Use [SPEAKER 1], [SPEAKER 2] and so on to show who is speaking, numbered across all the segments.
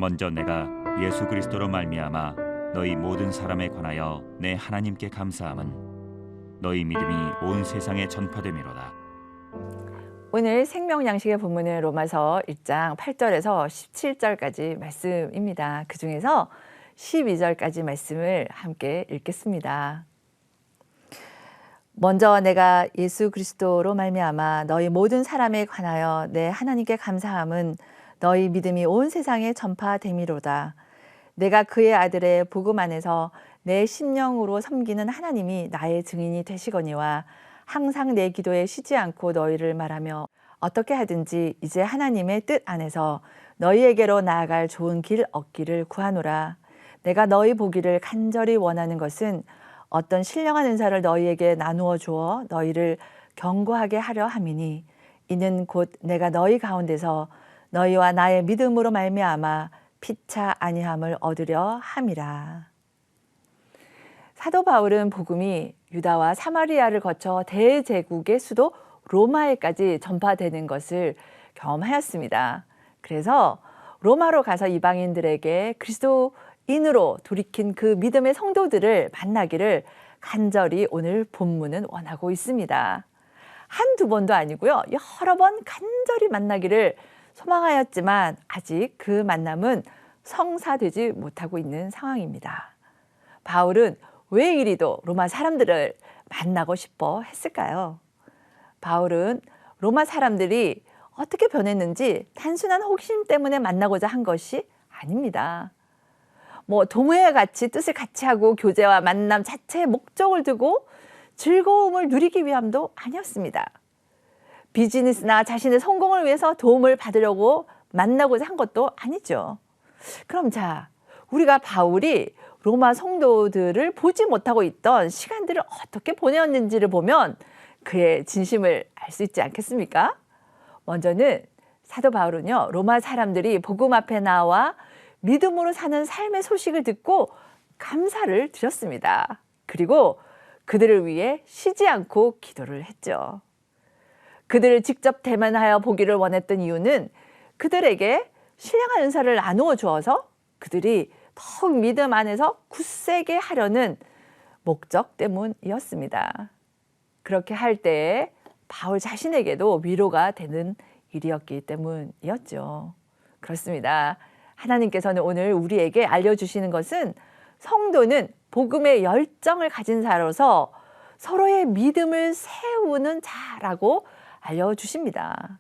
[SPEAKER 1] 먼저 내가 예수 그리스도로 말미암아 너희 모든 사람에 관하여 내 하나님께 감사함은 너희 믿음이 온 세상에 전파됨이로다.
[SPEAKER 2] 오늘 생명 양식의 본문은 로마서 1장 8절에서 17절까지 말씀입니다. 그 중에서 12절까지 말씀을 함께 읽겠습니다. 먼저 내가 예수 그리스도로 말미암아 너희 모든 사람에 관하여 내 하나님께 감사함은 너희 믿음이 온 세상에 전파됨이로다. 내가 그의 아들의 복음 안에서 내 심령으로 섬기는 하나님이 나의 증인이 되시거니와 항상 내 기도에 쉬지 않고 너희를 말하며 어떻게 하든지 이제 하나님의 뜻 안에서 너희에게로 나아갈 좋은 길 얻기를 구하노라. 내가 너희 보기를 간절히 원하는 것은 어떤 신령한 은사를 너희에게 나누어 주어 너희를 견고하게 하려 함이니 이는 곧 내가 너희 가운데서 너희와 나의 믿음으로 말미암아 피차 아니함을 얻으려 함이라. 사도 바울은 복음이 유다와 사마리아를 거쳐 대제국의 수도 로마에까지 전파되는 것을 경험하였습니다. 그래서 로마로 가서 이방인들에게 그리스도인으로 돌이킨 그 믿음의 성도들을 만나기를 간절히 오늘 본문은 원하고 있습니다. 한두 번도 아니고요. 여러 번 간절히 만나기를 소망하였지만 아직 그 만남은 성사되지 못하고 있는 상황입니다. 바울은 왜 이리도 로마 사람들을 만나고 싶어 했을까요? 바울은 로마 사람들이 어떻게 변했는지 단순한 호기심 때문에 만나고자 한 것이 아닙니다. 동호회 같이 뜻을 같이 하고 교제와 만남 자체의 목적을 두고 즐거움을 누리기 위함도 아니었습니다. 비즈니스나 자신의 성공을 위해서 도움을 받으려고 만나고자 한 것도 아니죠. 그럼 우리가 바울이 로마 성도들을 보지 못하고 있던 시간들을 어떻게 보내었는지를 보면 그의 진심을 알 수 있지 않겠습니까? 먼저는 사도 바울은요, 로마 사람들이 복음 앞에 나와 믿음으로 사는 삶의 소식을 듣고 감사를 드렸습니다. 그리고 그들을 위해 쉬지 않고 기도를 했죠. 그들을 직접 대면하여 보기를 원했던 이유는 그들에게 신령한 은사를 나누어 주어서 그들이 더욱 믿음 안에서 굳세게 하려는 목적 때문이었습니다. 그렇게 할 때에 바울 자신에게도 위로가 되는 일이었기 때문이었죠. 그렇습니다. 하나님께서는 오늘 우리에게 알려주시는 것은 성도는 복음의 열정을 가진 자로서 서로의 믿음을 세우는 자라고 알려주십니다.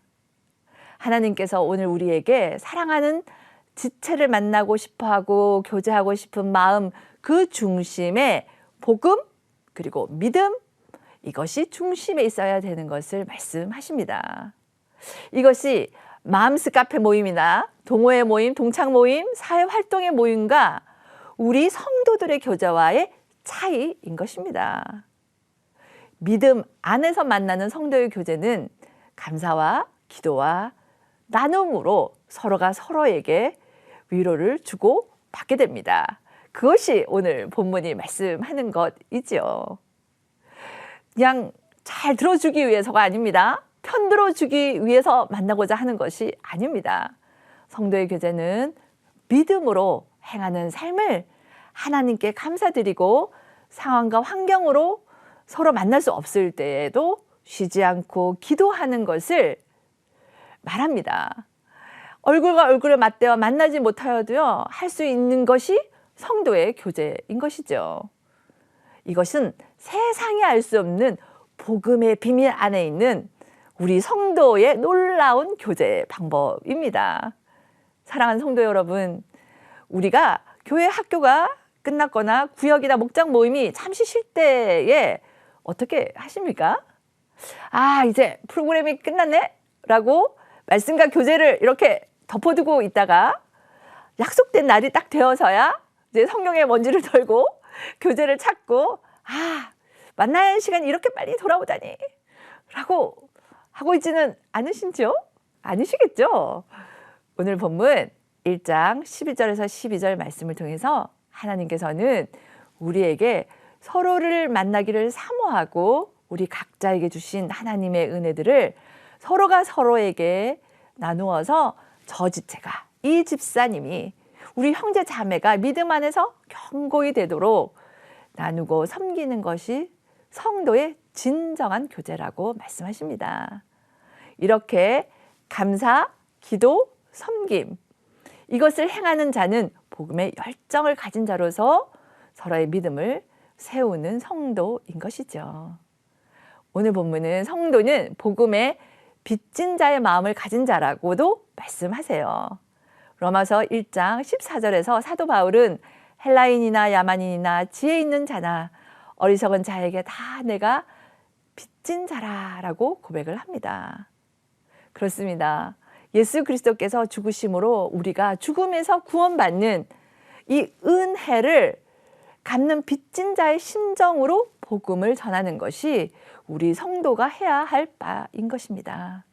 [SPEAKER 2] 하나님께서 오늘 우리에게 사랑하는 지체를 만나고 싶어하고 교제하고 싶은 마음 그 중심에 복음 그리고 믿음 이것이 중심에 있어야 되는 것을 말씀하십니다. 이것이 마음스 카페 모임이나 동호회 모임, 동창 모임, 사회활동의 모임과 우리 성도들의 교제와의 차이인 것입니다. 믿음 안에서 만나는 성도의 교제는 감사와 기도와 나눔으로 서로가 서로에게 위로를 주고 받게 됩니다. 그것이 오늘 본문이 말씀하는 것이지요. 그냥 잘 들어주기 위해서가 아닙니다. 편들어주기 위해서 만나고자 하는 것이 아닙니다. 성도의 교제는 믿음으로 행하는 삶을 하나님께 감사드리고 상황과 환경으로 서로 만날 수 없을 때에도 쉬지 않고 기도하는 것을 말합니다. 얼굴과 얼굴을 맞대어 만나지 못하여도요, 할 수 있는 것이 성도의 교제인 것이죠. 이것은 세상이 알 수 없는 복음의 비밀 안에 있는 우리 성도의 놀라운 교제 방법입니다. 사랑하는 성도 여러분, 우리가 교회 학교가 끝났거나 구역이나 목장 모임이 잠시 쉴 때에 어떻게 하십니까? 이제 프로그램이 끝났네? 라고 말씀과 교제를 이렇게 덮어두고 있다가 약속된 날이 딱 되어서야 이제 성경에 먼지를 덜고 교제를 찾고 만나야 할 시간이 이렇게 빨리 돌아오다니 라고 하고 있지는 않으신지요? 아니시겠죠? 오늘 본문 1장 11절에서 12절 말씀을 통해서 하나님께서는 우리에게 서로를 만나기를 사모하고 우리 각자에게 주신 하나님의 은혜들을 서로가 서로에게 나누어서 저 지체가 이 집사님이 우리 형제 자매가 믿음 안에서 견고히 되도록 나누고 섬기는 것이 성도의 진정한 교제라고 말씀하십니다. 이렇게 감사, 기도, 섬김 이것을 행하는 자는 복음의 열정을 가진 자로서 서로의 믿음을 세우는 성도인 것이죠. 오늘 본문은 성도는 복음의 빚진 자의 마음을 가진 자라고도 말씀하세요. 로마서 1장 14절에서 사도 바울은 헬라인이나 야만인이나 지혜 있는 자나 어리석은 자에게 다 내가 빚진 자라라고 고백을 합니다. 그렇습니다. 예수 그리스도께서 죽으심으로 우리가 죽음에서 구원받는 이 은혜를 갚는 빚진 자의 심정으로 복음을 전하는 것이 우리 성도가 해야 할 바인 것입니다.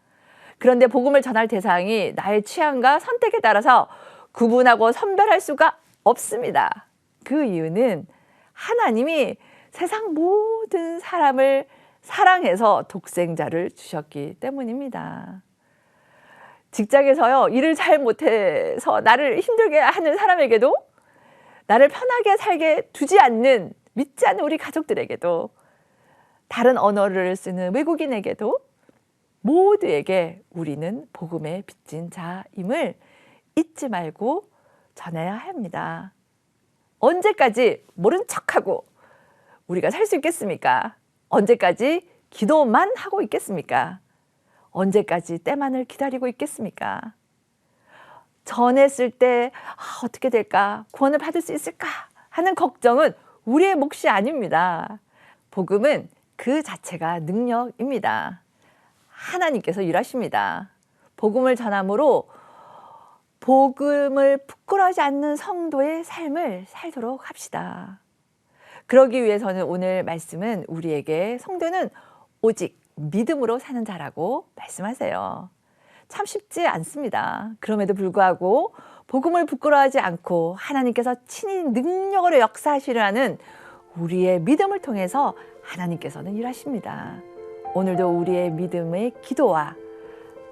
[SPEAKER 2] 그런데 복음을 전할 대상이 나의 취향과 선택에 따라서 구분하고 선별할 수가 없습니다. 그 이유는 하나님이 세상 모든 사람을 사랑해서 독생자를 주셨기 때문입니다. 직장에서요, 일을 잘 못해서 나를 힘들게 하는 사람에게도, 나를 편하게 살게 두지 않는 믿지 않는 우리 가족들에게도, 다른 언어를 쓰는 외국인에게도 모두에게 우리는 복음의 빚진 자임을 잊지 말고 전해야 합니다. 언제까지 모른 척하고 우리가 살 수 있겠습니까? 언제까지 기도만 하고 있겠습니까? 언제까지 때만을 기다리고 있겠습니까? 전했을 때 어떻게 될까? 구원을 받을 수 있을까? 하는 걱정은 우리의 몫이 아닙니다. 복음은 그 자체가 능력입니다. 하나님께서 일하십니다. 복음을 전함으로 복음을 부끄러워하지 않는 성도의 삶을 살도록 합시다. 그러기 위해서는 오늘 말씀은 우리에게 성도는 오직 믿음으로 사는 자라고 말씀하세요. 참 쉽지 않습니다. 그럼에도 불구하고 복음을 부끄러워하지 않고 하나님께서 친히 능력으로 역사하시려는 우리의 믿음을 통해서 하나님께서는 일하십니다. 오늘도 우리의 믿음의 기도와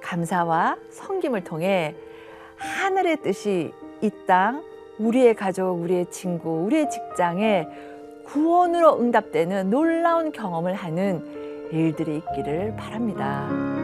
[SPEAKER 2] 감사와 섬김을 통해 하늘의 뜻이 이 땅, 우리의 가족, 우리의 친구, 우리의 직장에 구원으로 응답되는 놀라운 경험을 하는 일들이 있기를 바랍니다.